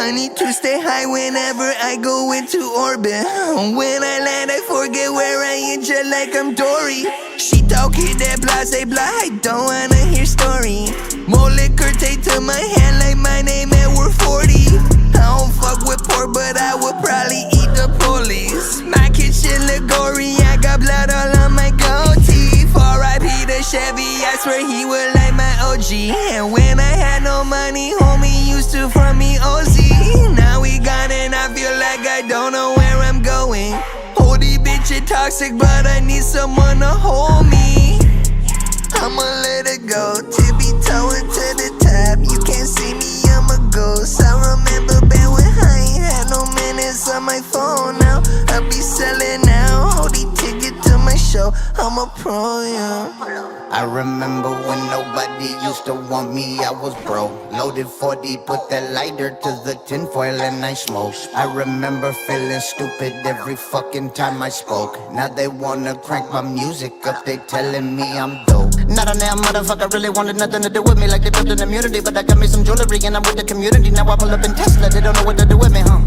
I need to stay high whenever I go into orbit. When I land, I forget where I am, just like I'm Dory. She talking that blah, say blah, I don't wanna hear story. More liquor take to my hand like my name and we're 40. I don't fuck with pork, but I would probably eat the police. My kitchen look gory, I got blood all on my goatee. R.I.P. the Chevy, I swear he would like my OG. And when I had no money, homie used to front me OZ. Now we gone and I feel like I don't know where I'm going. Holy bitch, it toxic, but I need someone to hold me. I'ma let it go, tippy toeing to the top. You can't see me, I'm a ghost. I remember back when I ain't had no minutes on my phone. Now I be selling now, holy ticket to my show. I'm a pro, yeah. I remember when nobody used to want me, I was broke. Loaded 40, put that lighter to the tinfoil and I smoked. I remember feeling stupid every fucking time I spoke. Now they wanna crank my music up, they telling me I'm dope. Not a damn motherfucker really wanted nothing to do with me, like they built an immunity. But I got me some jewelry and I'm with the community. Now I pull up in Tesla, they don't know what to do with me, huh?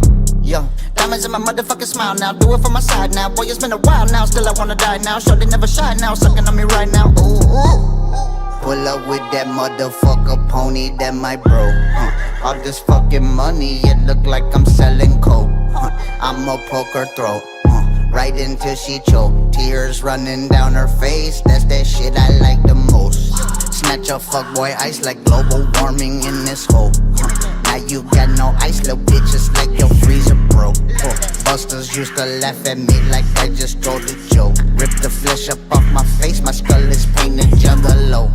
Yo, diamonds in my motherfucking smile now. Do it for my side now. Boy, it's been a while now. Still I wanna die now. Shorty never shy now. Sucking on me right now. Ooh, ooh. Pull up with that motherfucker pony, that my bro. All this fucking money, it look like I'm selling coke. I'm a poker throw. Right until she choke. Tears running down her face. That's that shit I like the most. Snatch a fuckboy ice like global warming in this hole. Now you got no ice, little bitches, like your freezer broke. Busters used to laugh at me like I just told a joke. Rip the flesh up off my face, my skull is painted juggalo.